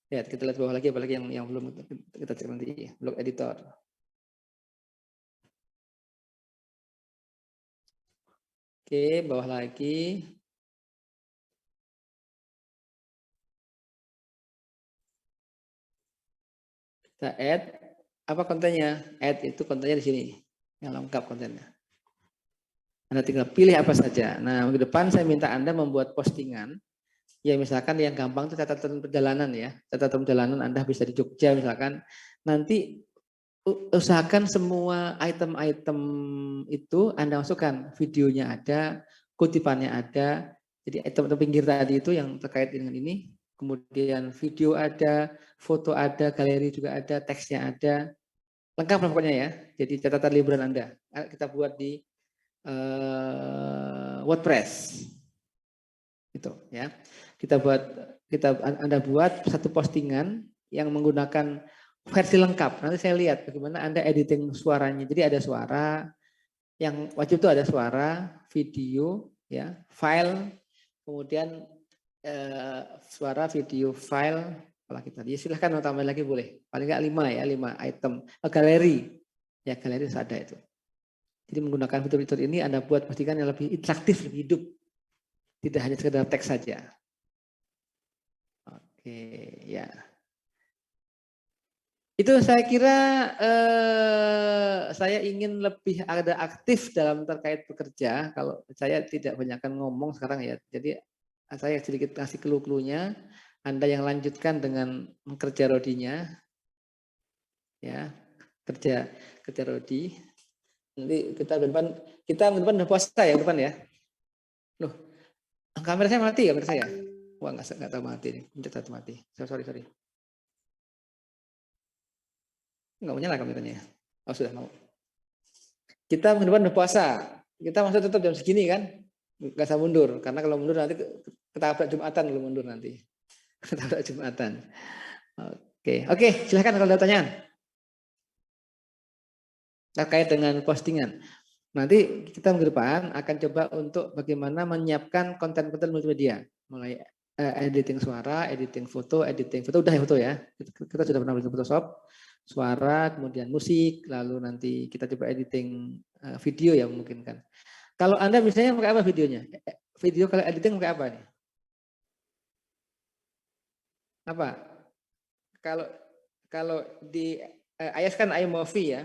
Lihat, kita lihat bawah lagi, apalagi yang belum kita cek nanti, blog editor. Oke, bawah lagi. Kita add, apa kontennya? Add itu kontennya di sini, yang lengkap kontennya. Anda tinggal pilih apa saja. Nah, minggu depan saya minta Anda membuat postingan. Ya misalkan yang gampang itu catatan perjalanan ya. Catatan perjalanan Anda bisa di Jogja misalkan. Nanti usahakan semua item-item itu Anda masukkan. Videonya ada, kutipannya ada. Jadi item pinggir tadi itu yang terkait dengan ini. Kemudian video ada, foto ada, galeri juga ada, teksnya ada. Lengkap pokoknya ya. Jadi catatan liburan Anda. Kita buat di WordPress. Itu ya. Anda buat satu postingan yang menggunakan versi lengkap. Nanti saya lihat bagaimana Anda editing suaranya. Jadi ada suara, yang wajib itu ada suara, video, ya, file, kemudian suara, video, file. Apalagi tadi silahkan mau tambah lagi boleh. Paling nggak 5 item. Galeri, ya galeri ada itu. Jadi menggunakan fitur-fitur ini Anda buat postingan yang lebih interaktif, lebih hidup. Tidak hanya sekedar teks saja. Oke, ya. Itu saya kira saya ingin lebih ada aktif dalam terkait bekerja. Kalau saya tidak banyakkan ngomong sekarang ya. Jadi saya sedikit kasih clue-cluenya. Anda yang lanjutkan dengan kerja rodinya. Ya, kerja rodi. Nanti kita depan udah puasa ya depan ya. Loh, kamera saya mati ya kamera saya. Wah, nggak tahu mati nih, pencet satu mati. Sorry. Nggak mau nyala kameranya. Oh sudah mau. Kita minggu depan udah puasa. Kita masuk tetap jam segini kan? Nggak usah mundur. Karena kalau mundur nanti ketabrak Jumatan kalau mundur nanti. Ketabrak Jumatan. Oke. Silahkan kalau ada pertanyaan. Terkait dengan postingan. Nanti kita minggu depan akan coba untuk bagaimana menyiapkan konten-konten multimedia. Mulai editing suara, editing foto udah ya foto ya. Kita sudah pernah belajar Photoshop. suara, kemudian musik, lalu nanti kita coba editing video ya mungkin kan. Kalau Anda misalnya pakai apa videonya? Video kalau editing pakai apa nih? Apa? Kalau kalau di iOS kan iMovie ya.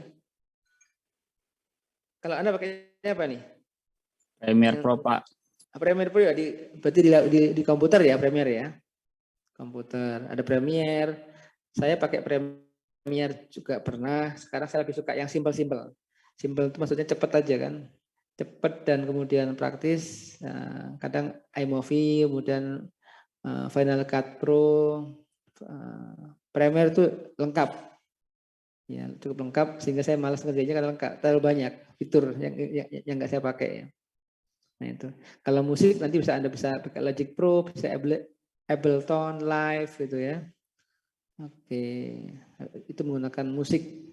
Kalau Anda pakai apa nih? Premiere Pro, Pak. Premiere Pro ya, berarti di komputer ya Premiere ya. Komputer, ada Premiere. Saya pakai Premiere juga pernah. Sekarang saya lebih suka yang simple-simple. Simple itu maksudnya cepat aja kan. Cepat dan kemudian praktis. Nah, kadang iMovie, kemudian Final Cut Pro, Premiere itu lengkap. Ya, cukup lengkap sehingga saya malas ngerjainnya karena lengkap, terlalu banyak fitur yang nggak saya pakai ya. Nah itu. Kalau musik nanti Anda bisa pakai Logic Pro, bisa Ableton Live gitu ya. Oke, itu menggunakan musik.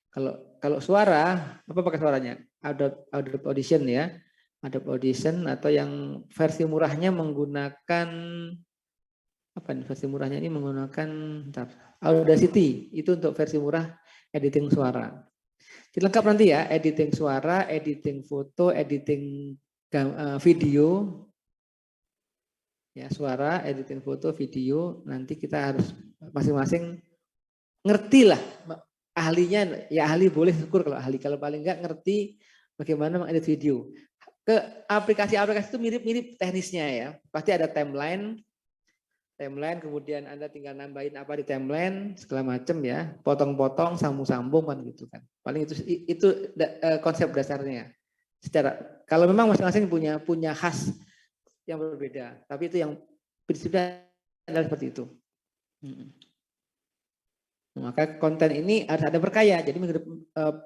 Kalau suara, apa pakai suaranya? Adobe Audition ya. Adobe Audition atau yang versi murahnya menggunakan apa nih versi murahnya ini menggunakan Audacity. Itu untuk versi murah editing suara. Jadi lengkap nanti ya, editing suara, editing foto, editing video, ya suara, editing foto, video. Nanti kita harus masing-masing ngerti lah ahlinya. Ya ahli boleh syukur kalau ahli, kalau paling enggak ngerti bagaimana mengedit video. Ke aplikasi-aplikasi itu mirip-mirip teknisnya ya. Pasti ada timeline, kemudian Anda tinggal nambahin apa di timeline segala macam ya, potong-potong, sambung-sambung kan gitu kan. Paling itu konsep dasarnya. Kalau memang masing-masing punya khas yang berbeda, tapi itu yang prinsipnya adalah seperti itu. Maka konten ini harus ada berkaya. Jadi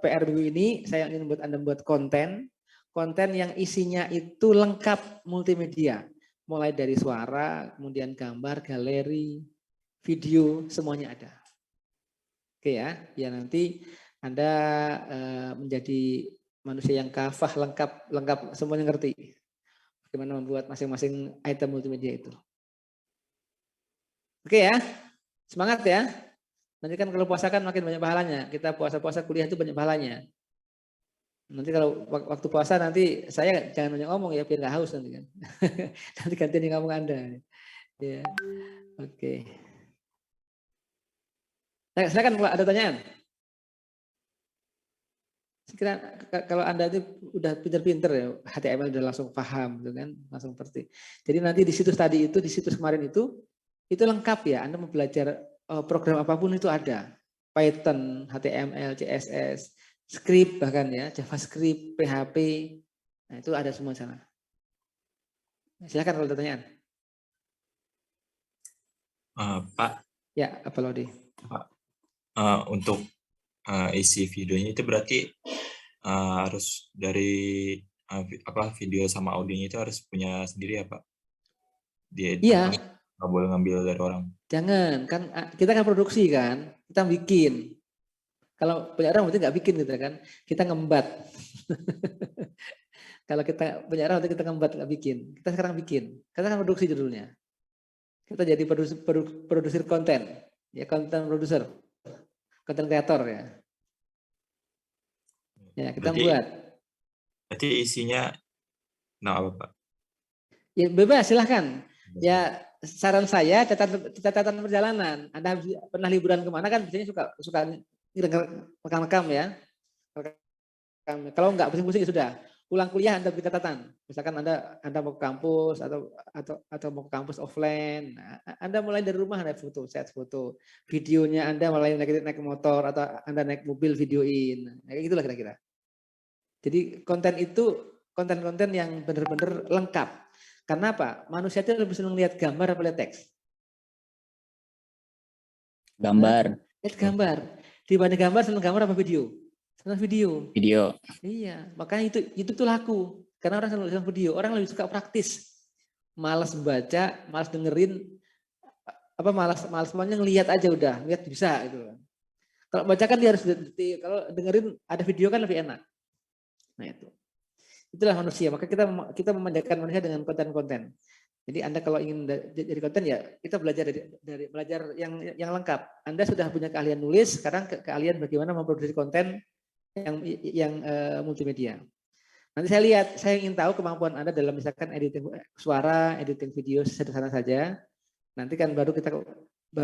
PR minggu ini saya ingin buat Anda buat konten yang isinya itu lengkap multimedia. Mulai dari suara, kemudian gambar, galeri, video, semuanya ada. Oke ya, ya nanti Anda menjadi manusia yang kafah, lengkap, semuanya ngerti. Bagaimana membuat masing-masing item multimedia itu. Oke ya, semangat ya. Nanti kan kalau puasa kan makin banyak pahalanya. Kita puasa-puasa kuliah itu banyak pahalanya. Nanti kalau waktu puasa nanti saya jangan banyak ngomong ya biar nggak haus nanti kan. Nanti gantian yang ngomong Anda. Ya, oke. Nah, silakan Pak, ada pertanyaan? Sekira kalau Anda itu udah pinter-pinter ya, HTML udah langsung paham gitu kan, langsung ngerti. Jadi nanti di situs tadi itu, di situs kemarin itu lengkap ya. Anda mau belajar program apapun itu ada. Python, HTML, CSS, script bahkan ya, JavaScript, PHP, nah itu ada semua sana. Silakan kalau ada pertanyaan. Pak. Ya, apa Lodi? Pak, untuk isi videonya itu berarti harus dari video sama audionya itu harus punya sendiri ya Pak? Iya. Nggak boleh ngambil dari orang. Jangan, kan kita kan produksi kan, kita bikin. Kalau punya orang berarti nggak bikin gitu kan, kita ngembat. Kalau kita punya orang berarti kita ngembat nggak bikin. Kita sekarang bikin, kita kan produksi judulnya. Kita jadi produser konten, ya konten produser, konten kreator ya. Ya kita buat. Berarti isinya, nah apa Pak? Ya bebas silahkan. Ya saran saya catatan perjalanan. Anda pernah liburan kemana kan biasanya suka rekam ya. Kalau enggak pusing-pusing ya sudah. Pulang kuliah Anda bikin catatan. Misalkan Anda mau ke kampus atau mau ke kampus offline. Nah, Anda mulai dari rumah Anda set foto. Videonya Anda mulai naik motor atau Anda naik mobil videoin. Nah, kayak gitulah kira-kira. Jadi konten itu konten-konten yang benar-benar lengkap. Karena apa? Manusia itu lebih senang lihat gambar atau lihat teks? Gambar. Lihat gambar. Dibanding gambar, senang gambar apa video? Senang video. Video. Iya, makanya itu tuh laku. Karena orang senang video, orang lebih suka praktis. Malas baca, malas dengerin, malas semuanya ngelihat aja udah, lihat bisa gitu. Kalau baca kan dia harus detik, kalau dengerin ada video kan lebih enak. Nah itu. Itulah manusia, maka kita memanjakan manusia dengan konten-konten. Jadi Anda kalau ingin jadi konten ya kita belajar dari belajar yang lengkap. Anda sudah punya keahlian nulis, sekarang keahlian bagaimana memproduksi konten yang multimedia. Nanti saya ingin tahu kemampuan Anda dalam misalkan editing suara, editing video sederhana saja. Nanti kan baru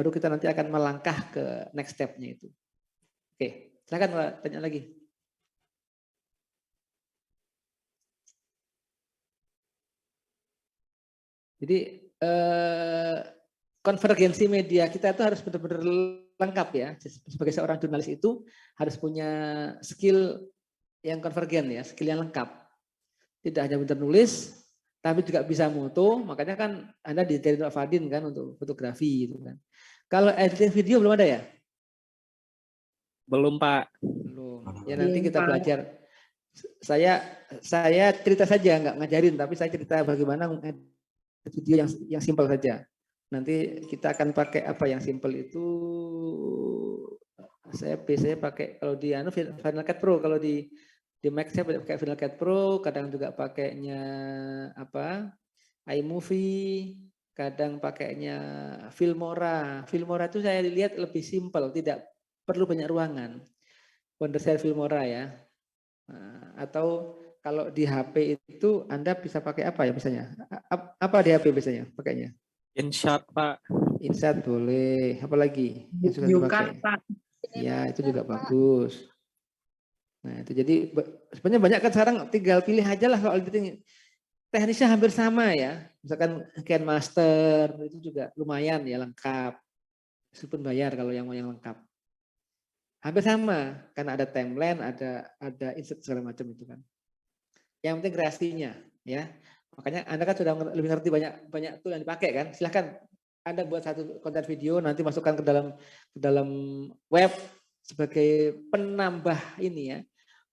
kita nanti akan melangkah ke next step-nya itu. Oke, silakan Pak, tanya lagi. Jadi konvergensi media kita itu harus benar-benar lengkap ya. Sebagai seorang jurnalis itu harus punya skill yang konvergen ya, skill yang lengkap. Tidak hanya benar nulis, tapi juga bisa moto. Makanya kan Anda di Teknik Fadin kan untuk fotografi gitu kan. Kalau editing video belum ada ya? Belum, Pak. Belum. Ya nanti kita belajar. Saya cerita saja, nggak ngajarin, tapi saya cerita bagaimana video yang simpel saja. Nanti kita akan pakai apa yang simpel itu. Saya biasanya pakai kalau di Final Cut Pro, kalau di Mac saya pakai Final Cut Pro, kadang juga pakainya iMovie, kadang pakainya Filmora. Filmora itu saya lihat lebih simpel, tidak perlu banyak ruangan. Wondershare Filmora ya. Atau kalau di HP itu Anda bisa pakai apa ya biasanya? Apa di HP biasanya pakainya? InShot, Pak. InShot boleh. Apa lagi yang suka dipakai? Pak. Ya, itu juga bagus. Nah, itu jadi sebenarnya banyak kan sekarang tinggal pilih aja lah kalau editing. Teknisnya hampir sama ya. Misalkan KineMaster itu juga lumayan ya, lengkap. Meskipun bayar kalau yang mau yang lengkap. Hampir sama karena ada timeline, ada insert segala macam itu kan. Yang penting kreasinya ya. Makanya Anda kan sudah lebih ngerti banyak tool yang dipakai kan. Silahkan Anda buat satu konten video nanti masukkan ke dalam web sebagai penambah ini ya.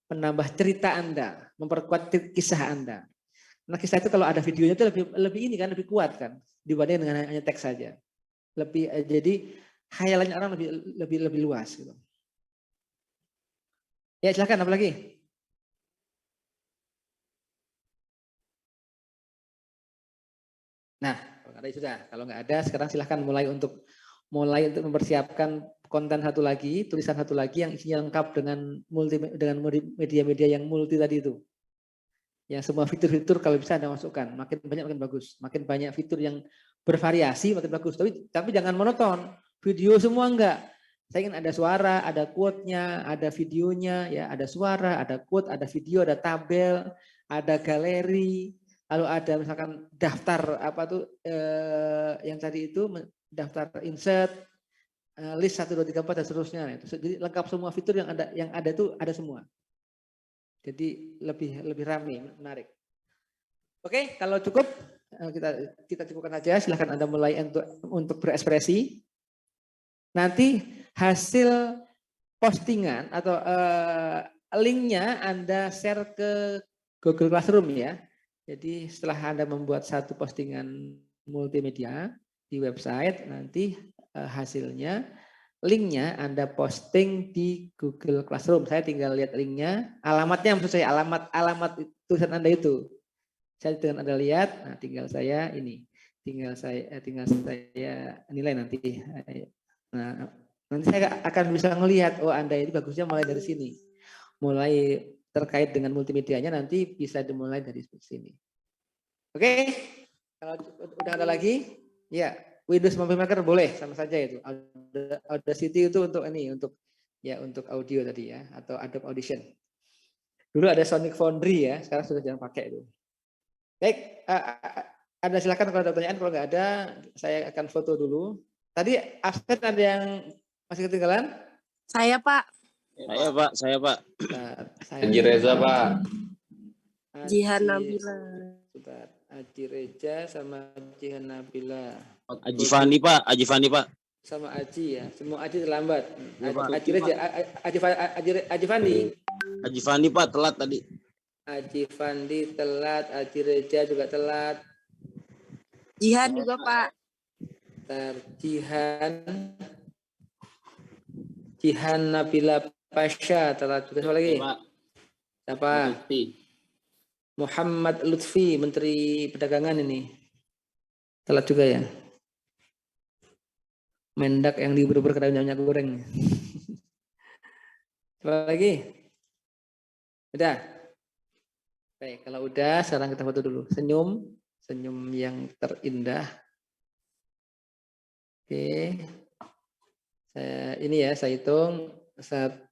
Penambah cerita Anda, memperkuat kisah Anda. Nah, kisah itu kalau ada videonya itu lebih ini kan, lebih kuat kan dibanding dengan hanya teks saja. Jadi khayalannya orang lebih luas gitu. Ya, silakan apa lagi? Nah, kalau ada sudah. Kalau nggak ada, sekarang silahkan mulai untuk mempersiapkan konten satu lagi, tulisan satu lagi yang isinya lengkap dengan media-media yang multi tadi itu. Yang semua fitur-fitur kalau bisa Anda masukkan, makin banyak makin bagus. Makin banyak fitur yang bervariasi makin bagus. Tapi jangan monoton. Video semua enggak. Saya ingin ada suara, ada quote-nya, ada videonya, ya, ada suara, ada quote, ada video, ada tabel, ada galeri, lalu ada misalkan daftar yang tadi itu daftar insert, list 1 2 3 4 dan seterusnya. Jadi lengkap semua fitur yang ada itu ada semua. Jadi lebih ramai, menarik. Oke, kalau cukup kita cukupkan aja. Silahkan Anda mulai untuk berekspresi. Nanti hasil postingan atau linknya Anda share ke Google Classroom ya. Jadi setelah Anda membuat satu postingan multimedia di website, nanti hasilnya linknya Anda posting di Google Classroom. Saya tinggal lihat linknya, alamatnya maksud saya alamat tulisan Anda itu. Saya dengan Anda lihat, nah tinggal saya nilai nanti. Nah, nanti saya akan bisa melihat, oh Anda ini bagusnya mulai dari sini. Mulai terkait dengan multimedianya nanti bisa dimulai dari sini. Oke, kalau udah ada lagi, ya Windows Movie Maker boleh sama saja itu. Audacity itu untuk untuk audio tadi ya, atau Adobe Audition. Dulu ada Sonic Foundry ya, sekarang sudah jarang pakai itu. Baik, Anda silakan kalau ada pertanyaan, kalau nggak ada saya akan foto dulu. Tadi absen ada yang masih ketinggalan? Saya, Pak. Saya, Pak. Haji Reza, Pak. Jihan Nabila. Haji Reza sama Jihan Nabila. Haji Fandi, Pak. Sama Haji ya. Semua Haji terlambat. Ya, Haji Reza, Haji Fandi. Haji Fandi, Pak, telat tadi. Haji Fandi telat, Haji Reza juga telat. Jihan juga, Pak. Jihan Nabila Pasha telat juga. Siapa lagi? Siapa? Muhammad Lutfi, Menteri Perdagangan ini. Telat juga ya. Mendak yang libur berkedai minyak goreng. Coba lagi. Udah. Baik, kalau udah sekarang kita foto dulu. Senyum, senyum yang terindah. Oke. Ini ya, saya hitung 1,